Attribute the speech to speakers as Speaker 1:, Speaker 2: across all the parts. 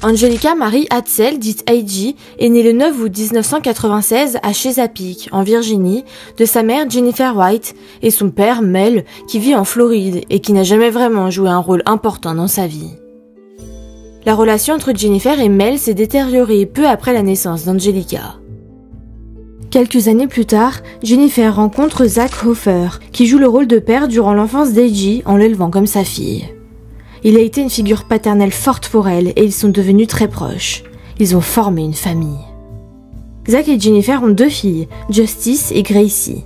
Speaker 1: Angelica Marie Hatzel, dite AJ, est née le 9 août 1996 à Chesapeake, en Virginie, de sa mère Jennifer White et son père Mel, qui vit en Floride et qui n'a jamais vraiment joué un rôle important dans sa vie. La relation entre Jennifer et Mel s'est détériorée peu après la naissance d'Angelica. Quelques années plus tard, Jennifer rencontre Zach Hofer, qui joue le rôle de père durant l'enfance d'AJ en l'élevant comme sa fille. Il a été une figure paternelle forte pour elle et ils sont devenus très proches. Ils ont formé une famille. Zach et Jennifer ont 2 filles, Justice et Gracie.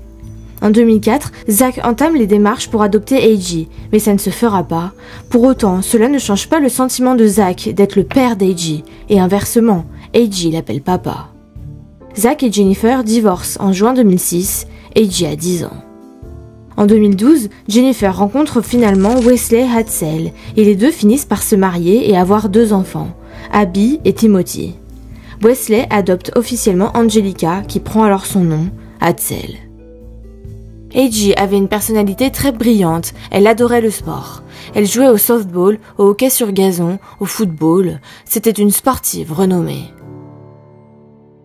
Speaker 1: En 2004, Zach entame les démarches pour adopter AJ, mais ça ne se fera pas. Pour autant, cela ne change pas le sentiment de Zach d'être le père d'AJ, et inversement, AJ l'appelle papa. Zach et Jennifer divorcent en juin 2006, AJ a 10 ans. En 2012, Jennifer rencontre finalement Wesley Hatzel et les deux finissent par se marier et avoir 2 enfants, Abby et Timothy. Wesley adopte officiellement Angelica qui prend alors son nom, Hatzel. AJ avait une personnalité très brillante, elle adorait le sport. Elle jouait au softball, au hockey sur gazon, au football, c'était une sportive renommée.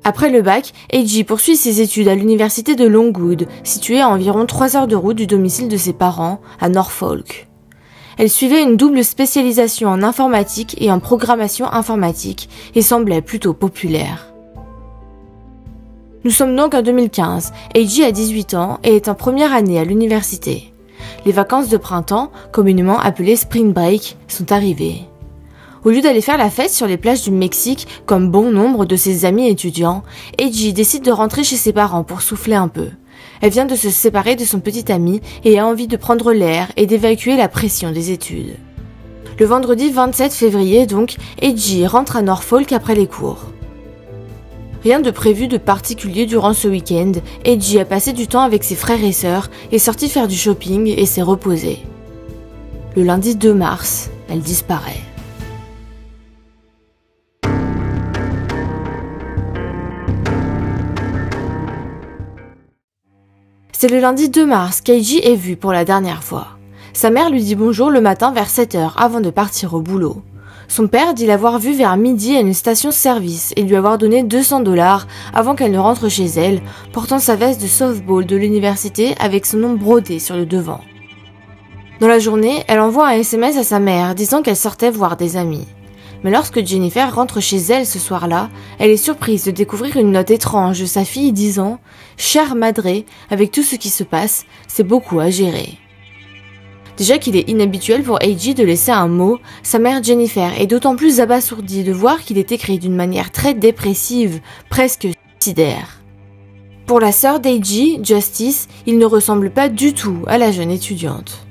Speaker 1: Après le bac, AJ poursuit ses études à l'université de Longwood, située à environ 3 heures de route du domicile de ses parents, à Norfolk. Elle suivait une double spécialisation en informatique et en programmation informatique et semblait plutôt populaire. Nous sommes donc en 2015, AJ a 18 ans et est en première année à l'université. Les vacances de printemps, communément appelées Spring Break, sont arrivées. Au lieu d'aller faire la fête sur les plages du Mexique, comme bon nombre de ses amis étudiants, AJ décide de rentrer chez ses parents pour souffler un peu. Elle vient de se séparer de son petit ami et a envie de prendre l'air et d'évacuer la pression des études. Le vendredi 27 février donc, AJ rentre à Norfolk après les cours. Rien de prévu de particulier durant ce week-end, AJ a passé du temps avec ses frères et sœurs, est sortie faire du shopping et s'est reposée. Le lundi 2 mars, elle disparaît. C'est le lundi 2 mars qu'AJ est vue pour la dernière fois. Sa mère lui dit bonjour le matin vers 7h avant de partir au boulot. Son père dit l'avoir vue vers midi à une station-service et lui avoir donné 200 $ avant qu'elle ne rentre chez elle, portant sa veste de softball de l'université avec son nom brodé sur le devant. Dans la journée, elle envoie un SMS à sa mère disant qu'elle sortait voir des amis. Mais lorsque Jennifer rentre chez elle ce soir-là, elle est surprise de découvrir une note étrange de sa fille disant « Chère Madré, avec tout ce qui se passe, c'est beaucoup à gérer ». Déjà qu'il est inhabituel pour AJ de laisser un mot, sa mère Jennifer est d'autant plus abasourdie de voir qu'il est écrit d'une manière très dépressive, presque suicidaire. Pour la sœur d'AJ, Justice, il ne ressemble pas du tout à la jeune étudiante.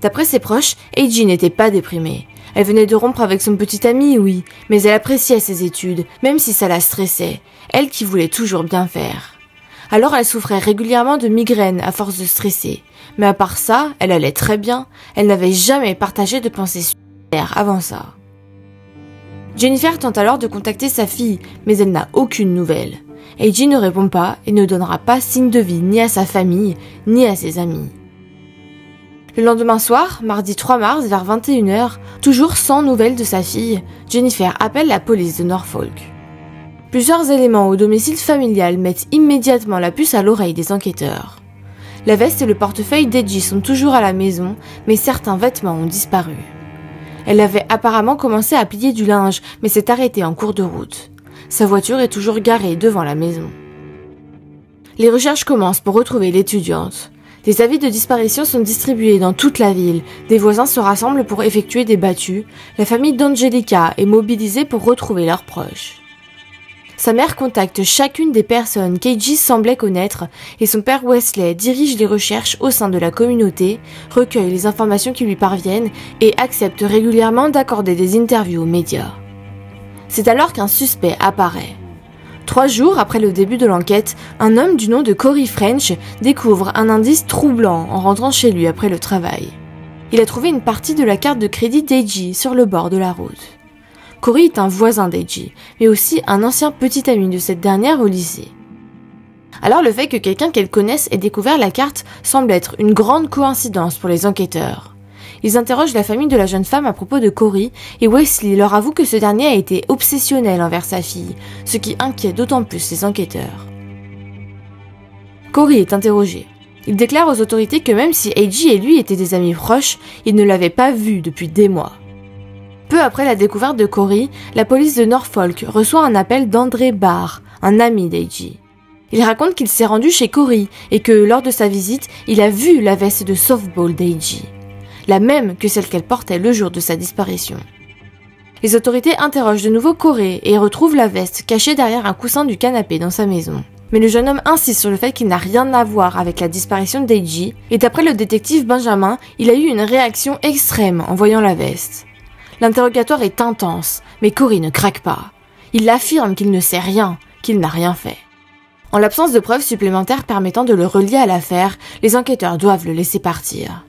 Speaker 1: D'après ses proches, AJ n'était pas déprimée. Elle venait de rompre avec son petit ami, oui, mais elle appréciait ses études, même si ça la stressait, elle qui voulait toujours bien faire. Alors elle souffrait régulièrement de migraines à force de stresser, mais à part ça, elle allait très bien, elle n'avait jamais partagé de pensées suicidaires avant ça. Jennifer tente alors de contacter sa fille, mais elle n'a aucune nouvelle. AJ ne répond pas et ne donnera pas signe de vie ni à sa famille, ni à ses amis. Le lendemain soir, mardi 3 mars vers 21h, toujours sans nouvelles de sa fille, Jennifer appelle la police de Norfolk. Plusieurs éléments au domicile familial mettent immédiatement la puce à l'oreille des enquêteurs. La veste et le portefeuille d'AJ sont toujours à la maison, mais certains vêtements ont disparu. Elle avait apparemment commencé à plier du linge, mais s'est arrêtée en cours de route. Sa voiture est toujours garée devant la maison. Les recherches commencent pour retrouver l'étudiante. Des avis de disparition sont distribués dans toute la ville, des voisins se rassemblent pour effectuer des battues, la famille d'Angelica est mobilisée pour retrouver leurs proches. Sa mère contacte chacune des personnes qu'AJ semblait connaître et son père Wesley dirige les recherches au sein de la communauté, recueille les informations qui lui parviennent et accepte régulièrement d'accorder des interviews aux médias. C'est alors qu'un suspect apparaît. 3 jours après le début de l'enquête, un homme du nom de Corey French découvre un indice troublant en rentrant chez lui après le travail. Il a trouvé une partie de la carte de crédit d'AJ sur le bord de la route. Corey est un voisin d'AJ, mais aussi un ancien petit ami de cette dernière au lycée. Alors le fait que quelqu'un qu'elle connaisse ait découvert la carte semble être une grande coïncidence pour les enquêteurs. Ils interrogent la famille de la jeune femme à propos de Corey et Wesley leur avoue que ce dernier a été obsessionnel envers sa fille, ce qui inquiète d'autant plus les enquêteurs. Corey est interrogé. Il déclare aux autorités que même si A.J. et lui étaient des amis proches, il ne l'avait pas vu depuis des mois. Peu après la découverte de Corey, la police de Norfolk reçoit un appel d'André Barr, un ami d'A.J. Il raconte qu'il s'est rendu chez Corey et que, lors de sa visite, il a vu la veste de softball d'A.J., la même que celle qu'elle portait le jour de sa disparition. Les autorités interrogent de nouveau Corey et retrouvent la veste cachée derrière un coussin du canapé dans sa maison. Mais le jeune homme insiste sur le fait qu'il n'a rien à voir avec la disparition d'A.J. et d'après le détective Benjamin, il a eu une réaction extrême en voyant la veste. L'interrogatoire est intense, mais Corey ne craque pas. Il affirme qu'il ne sait rien, qu'il n'a rien fait. En l'absence de preuves supplémentaires permettant de le relier à l'affaire, les enquêteurs doivent le laisser partir.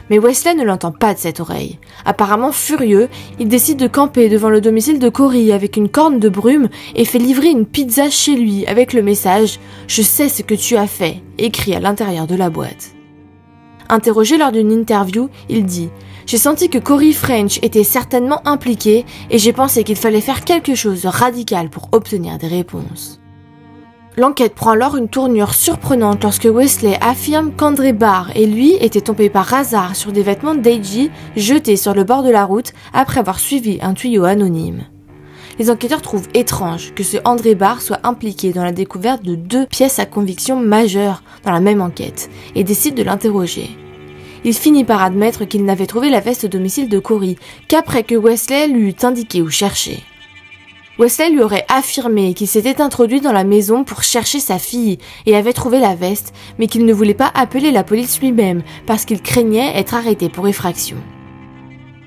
Speaker 1: Mais Wesley ne l'entend pas de cette oreille. Apparemment furieux, il décide de camper devant le domicile de Corey avec une corne de brume et fait livrer une pizza chez lui avec le message « Je sais ce que tu as fait » écrit à l'intérieur de la boîte. Interrogé lors d'une interview, il dit « J'ai senti que Corey French était certainement impliqué et j'ai pensé qu'il fallait faire quelque chose de radical pour obtenir des réponses. » L'enquête prend alors une tournure surprenante lorsque Wesley affirme qu'André Barr et lui étaient tombés par hasard sur des vêtements d'A.J. jetés sur le bord de la route après avoir suivi un tuyau anonyme. Les enquêteurs trouvent étrange que ce André Barr soit impliqué dans la découverte de 2 pièces à conviction majeures dans la même enquête et décide de l'interroger. Il finit par admettre qu'il n'avait trouvé la veste au domicile de Corey qu'après que Wesley lui eut indiqué où chercher. Wesley lui aurait affirmé qu'il s'était introduit dans la maison pour chercher sa fille et avait trouvé la veste, mais qu'il ne voulait pas appeler la police lui-même parce qu'il craignait être arrêté pour effraction.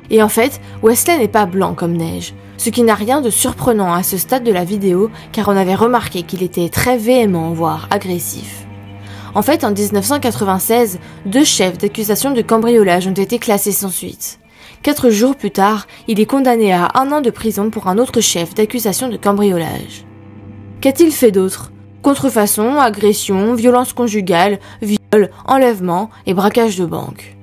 Speaker 1: Et en fait, Wesley n'est pas blanc comme neige, ce qui n'a rien de surprenant à ce stade de la vidéo car on avait remarqué qu'il était très véhément, voire agressif. En fait, en 1996, 2 chefs d'accusation de cambriolage ont été classés sans suite. 4 jours plus tard, il est condamné à 1 an de prison pour un autre chef d'accusation de cambriolage. Qu'a-t-il fait d'autre? Contrefaçon, agression, violence conjugale, viol, enlèvement et braquage de banque.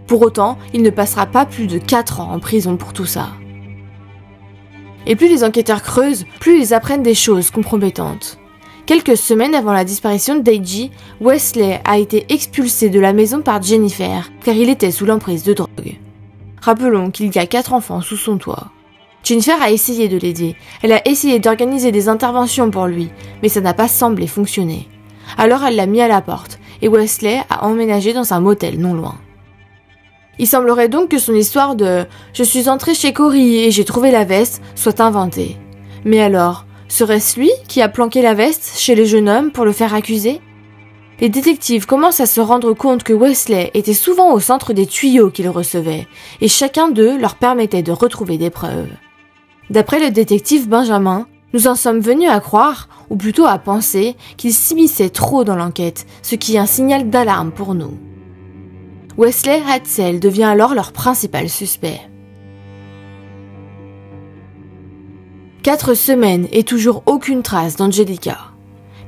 Speaker 1: Pour autant, il ne passera pas plus de 4 ans en prison pour tout ça. Et plus les enquêteurs creusent, plus ils apprennent des choses compromettantes. Quelques semaines avant la disparition d'A.J., Wesley a été expulsé de la maison par Jennifer, car il était sous l'emprise de drogue. Rappelons qu'il y a 4 enfants sous son toit. Jennifer a essayé de l'aider, elle a essayé d'organiser des interventions pour lui, mais ça n'a pas semblé fonctionner. Alors elle l'a mis à la porte, et Wesley a emménagé dans un motel non loin. Il semblerait donc que son histoire de « je suis entré chez Corey et j'ai trouvé la veste » soit inventée. Mais alors, serait-ce lui qui a planqué la veste chez le jeune homme pour le faire accuser? Les détectives commencent à se rendre compte que Wesley était souvent au centre des tuyaux qu'ils recevaient, et chacun d'eux leur permettait de retrouver des preuves. D'après le détective Benjamin, nous en sommes venus à croire, ou plutôt à penser, qu'il s'immisçait trop dans l'enquête, ce qui est un signal d'alarme pour nous. Wesley Hatzel devient alors leur principal suspect. 4 semaines et toujours aucune trace d'Angelica.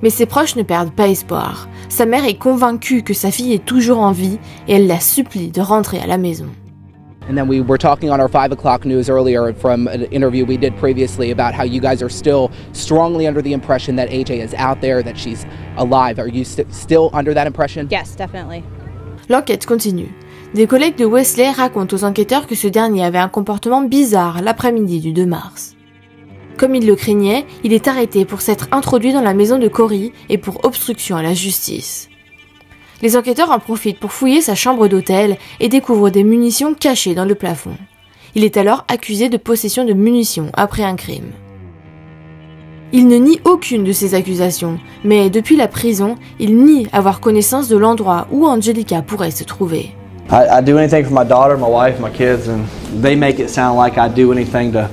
Speaker 1: Mais ses proches ne perdent pas espoir. Sa mère est convaincue que sa fille est toujours en vie et elle la supplie de rentrer à la maison.
Speaker 2: And then we were talking on our 5 o'clock news earlier from an interview we did previously about how you guys are still strongly under the impression that AJ is out there, that she's alive. Are you still under that impression?
Speaker 3: Yes, definitely.
Speaker 1: L'enquête continue. Des collègues de Wesley racontent aux enquêteurs que ce dernier avait un comportement bizarre l'après-midi du 2 mars. Comme il le craignait, il est arrêté pour s'être introduit dans la maison de Corey et pour obstruction à la justice. Les enquêteurs en profitent pour fouiller sa chambre d'hôtel et découvrent des munitions cachées dans le plafond. Il est alors accusé de possession de munitions après un crime. Il ne nie aucune de ces accusations, mais depuis la prison, il nie avoir connaissance de l'endroit où Angelica pourrait se trouver.
Speaker 4: I do anything for my daughter, my wife, my kids, and they make it sound like I do anything to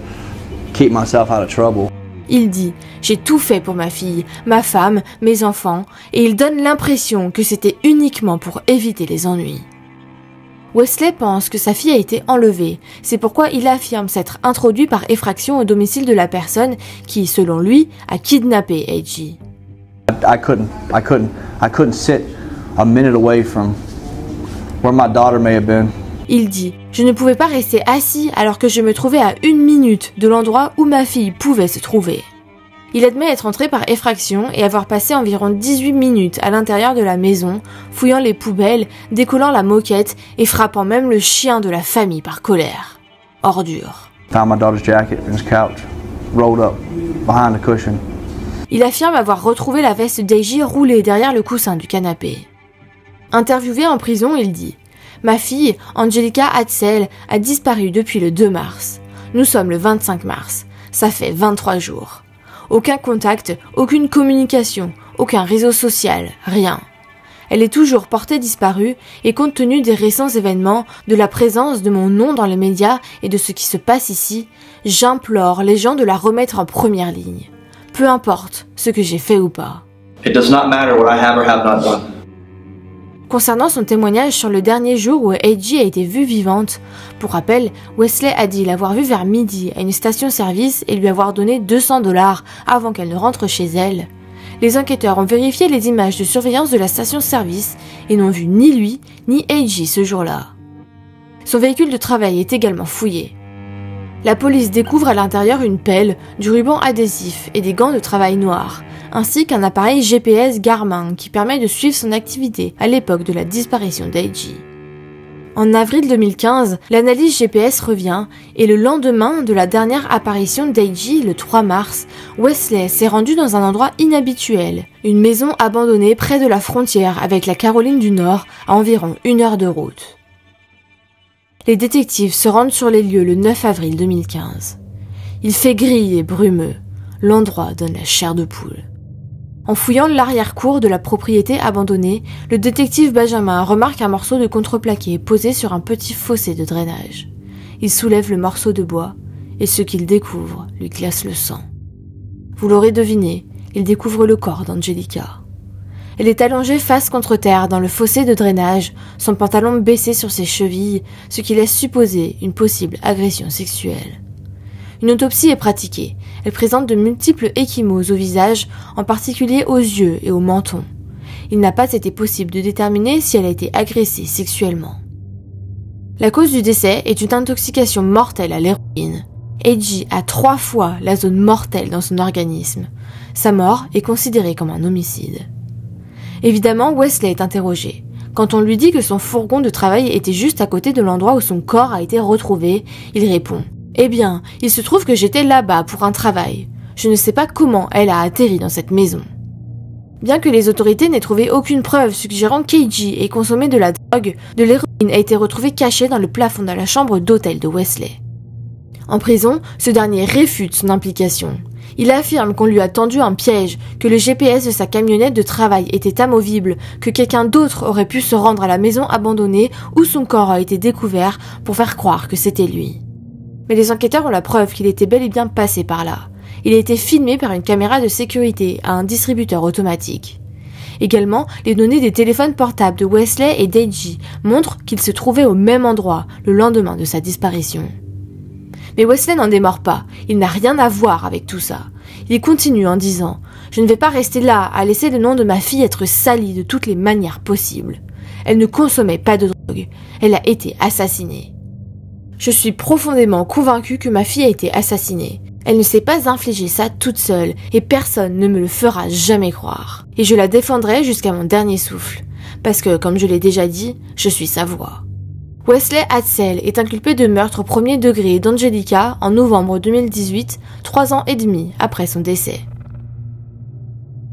Speaker 4: keep myself out of trouble.
Speaker 1: Il dit « J'ai tout fait pour ma fille, ma femme, mes enfants » et il donne l'impression que c'était uniquement pour éviter les ennuis. Wesley pense que sa fille a été enlevée, c'est pourquoi il affirme s'être introduit par effraction au domicile de la personne qui, selon lui, a kidnappé A.J.
Speaker 4: I couldn't sit a minute away from where my daughter may have been
Speaker 1: Il dit « Je ne pouvais pas rester assis alors que je me trouvais à 1 minute de l'endroit où ma fille pouvait se trouver. » Il admet être entré par effraction et avoir passé environ 18 minutes à l'intérieur de la maison, fouillant les poubelles, décollant la moquette et frappant même le chien de la famille par colère. Ordure.
Speaker 4: Found my daughter's jacket in his couch, rolled up behind the cushion.
Speaker 1: Il affirme avoir retrouvé la veste d'A.J. roulée derrière le coussin du canapé. Interviewé en prison, il dit « Ma fille, Angelica Hatzel, a disparu depuis le 2 mars. Nous sommes le 25 mars. Ça fait 23 jours. Aucun contact, aucune communication, aucun réseau social, rien. Elle est toujours portée disparue et compte tenu des récents événements, de la présence de mon nom dans les médias et de ce qui se passe ici, j'implore les gens de la remettre en première ligne. Peu importe ce que j'ai fait ou pas.
Speaker 3: It does not matter what I have or have not done.
Speaker 1: Concernant son témoignage sur le dernier jour où A.J. a été vue vivante, pour rappel, Wesley a dit l'avoir vue vers midi à une station-service et lui avoir donné $200 avant qu'elle ne rentre chez elle. Les enquêteurs ont vérifié les images de surveillance de la station-service et n'ont vu ni lui ni A.J. ce jour-là. Son véhicule de travail est également fouillé. La police découvre à l'intérieur une pelle, du ruban adhésif et des gants de travail noirs, ainsi qu'un appareil GPS Garmin qui permet de suivre son activité à l'époque de la disparition d'A.J. En avril 2015, l'analyse GPS revient et le lendemain de la dernière apparition d'A.J. le 3 mars, Wesley s'est rendu dans un endroit inhabituel, une maison abandonnée près de la frontière avec la Caroline du Nord à environ 1 heure de route. Les détectives se rendent sur les lieux le 9 avril 2015. Il fait gris et brumeux. L'endroit donne la chair de poule. En fouillant l'arrière-cour de la propriété abandonnée, le détective Benjamin remarque un morceau de contreplaqué posé sur un petit fossé de drainage. Il soulève le morceau de bois, et ce qu'il découvre lui glace le sang. Vous l'aurez deviné, il découvre le corps d'Angelica. Elle est allongée face contre terre dans le fossé de drainage, son pantalon baissé sur ses chevilles, ce qui laisse supposer une possible agression sexuelle. Une autopsie est pratiquée. Elle présente de multiples ecchymoses au visage, en particulier aux yeux et au menton. Il n'a pas été possible de déterminer si elle a été agressée sexuellement. La cause du décès est une intoxication mortelle à l'héroïne. A.J. a 3 fois la zone mortelle dans son organisme. Sa mort est considérée comme un homicide. Évidemment, Wesley est interrogé. Quand on lui dit que son fourgon de travail était juste à côté de l'endroit où son corps a été retrouvé, il répond « Eh bien, il se trouve que j'étais là-bas pour un travail. Je ne sais pas comment elle a atterri dans cette maison. » Bien que les autorités n'aient trouvé aucune preuve suggérant qu'A.J. ait consommé de la drogue, de l'héroïne a été retrouvée cachée dans le plafond de la chambre d'hôtel de Wesley. En prison, ce dernier réfute son implication. Il affirme qu'on lui a tendu un piège, que le GPS de sa camionnette de travail était amovible, que quelqu'un d'autre aurait pu se rendre à la maison abandonnée où son corps a été découvert pour faire croire que c'était lui. Mais les enquêteurs ont la preuve qu'il était bel et bien passé par là. Il a été filmé par une caméra de sécurité à un distributeur automatique. Également, les données des téléphones portables de Wesley et d'A.J. montrent qu'il se trouvait au même endroit le lendemain de sa disparition. Mais Wesley n'en démord pas, il n'a rien à voir avec tout ça. Il continue en disant « Je ne vais pas rester là à laisser le nom de ma fille être sali de toutes les manières possibles. Elle ne consommait pas de drogue, elle a été assassinée. Je suis profondément convaincu que ma fille a été assassinée. Elle ne s'est pas infligé ça toute seule et personne ne me le fera jamais croire. Et je la défendrai jusqu'à mon dernier souffle. Parce que, comme je l'ai déjà dit, je suis sa voix. » Wesley Hatzel est inculpé de meurtre au premier degré d'Angelica en novembre 2018, 3 ans et demi après son décès.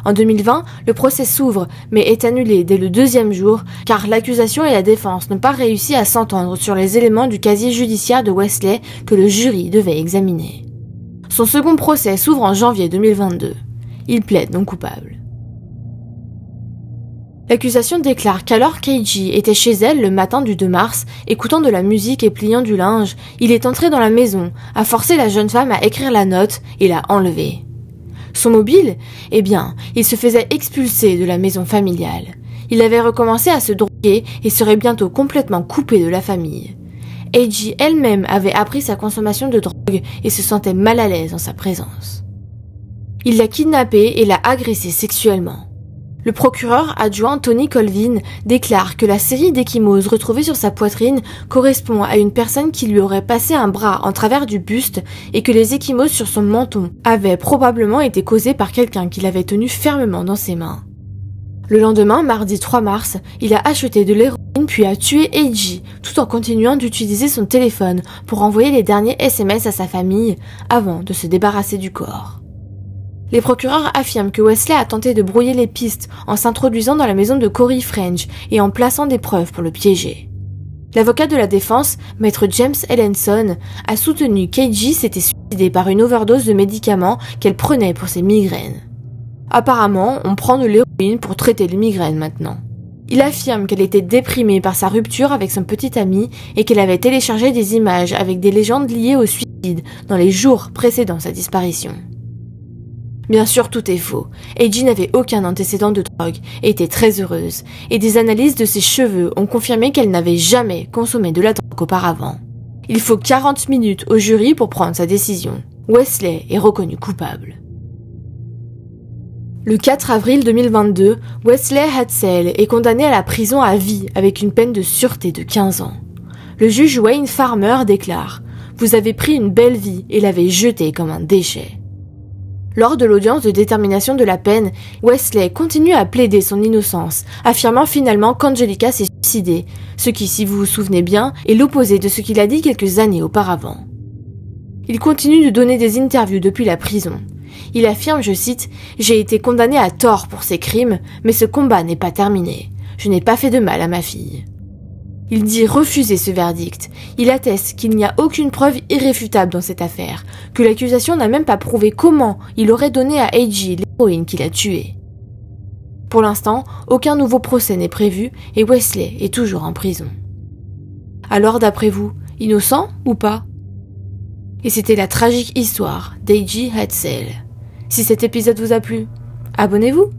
Speaker 1: En 2020, le procès s'ouvre, mais est annulé dès le 2e jour, car l'accusation et la défense n'ont pas réussi à s'entendre sur les éléments du casier judiciaire de Wesley que le jury devait examiner. Son second procès s'ouvre en janvier 2022. Il plaide non coupable. L'accusation déclare qu'alors qu'A.J. était chez elle le matin du 2 mars, écoutant de la musique et pliant du linge, il est entré dans la maison, a forcé la jeune femme à écrire la note et l'a enlevée. Son mobile? Eh bien, il se faisait expulser de la maison familiale. Il avait recommencé à se droguer et serait bientôt complètement coupé de la famille. A.J. elle-même avait appris sa consommation de drogue et se sentait mal à l'aise en sa présence. Il l'a kidnappée et l'a agressée sexuellement. Le procureur adjoint Tony Colvin déclare que la série d'ecchymoses retrouvées sur sa poitrine correspond à une personne qui lui aurait passé un bras en travers du buste et que les ecchymoses sur son menton avaient probablement été causées par quelqu'un qui l'avait tenu fermement dans ses mains. Le lendemain, mardi 3 mars, il a acheté de l'héroïne puis a tué A.J. tout en continuant d'utiliser son téléphone pour envoyer les derniers SMS à sa famille avant de se débarrasser du corps. Les procureurs affirment que Wesley a tenté de brouiller les pistes en s'introduisant dans la maison de Corey French et en plaçant des preuves pour le piéger. L'avocat de la défense, maître James Ellenson, a soutenu qu'A.J. s'était suicidée par une overdose de médicaments qu'elle prenait pour ses migraines. Apparemment, on prend de l'héroïne pour traiter les migraines maintenant. Il affirme qu'elle était déprimée par sa rupture avec son petit ami et qu'elle avait téléchargé des images avec des légendes liées au suicide dans les jours précédant sa disparition. Bien sûr, tout est faux. A.J. n'avait aucun antécédent de drogue et était très heureuse, et des analyses de ses cheveux ont confirmé qu'elle n'avait jamais consommé de la drogue auparavant. Il faut 40 minutes au jury pour prendre sa décision. Wesley est reconnu coupable. Le 4 avril 2022, Wesley Hatzel est condamné à la prison à vie avec une peine de sûreté de 15 ans. Le juge Wayne Farmer déclare « Vous avez pris une belle vie et l'avez jetée comme un déchet ». Lors de l'audience de détermination de la peine, Wesley continue à plaider son innocence, affirmant finalement qu'Angelica s'est suicidée, ce qui, si vous vous souvenez bien, est l'opposé de ce qu'il a dit quelques années auparavant. Il continue de donner des interviews depuis la prison. Il affirme, je cite, « J'ai été condamné à tort pour ces crimes, mais ce combat n'est pas terminé. Je n'ai pas fait de mal à ma fille. » Il dit refuser ce verdict. Il atteste qu'il n'y a aucune preuve irréfutable dans cette affaire, que l'accusation n'a même pas prouvé comment il aurait donné à A.J. l'héroïne qu'il a tuée. Pour l'instant, aucun nouveau procès n'est prévu et Wesley est toujours en prison. Alors d'après vous, innocent ou pas? Et c'était la tragique histoire d'A.J. Hatzel. Si cet épisode vous a plu, abonnez-vous!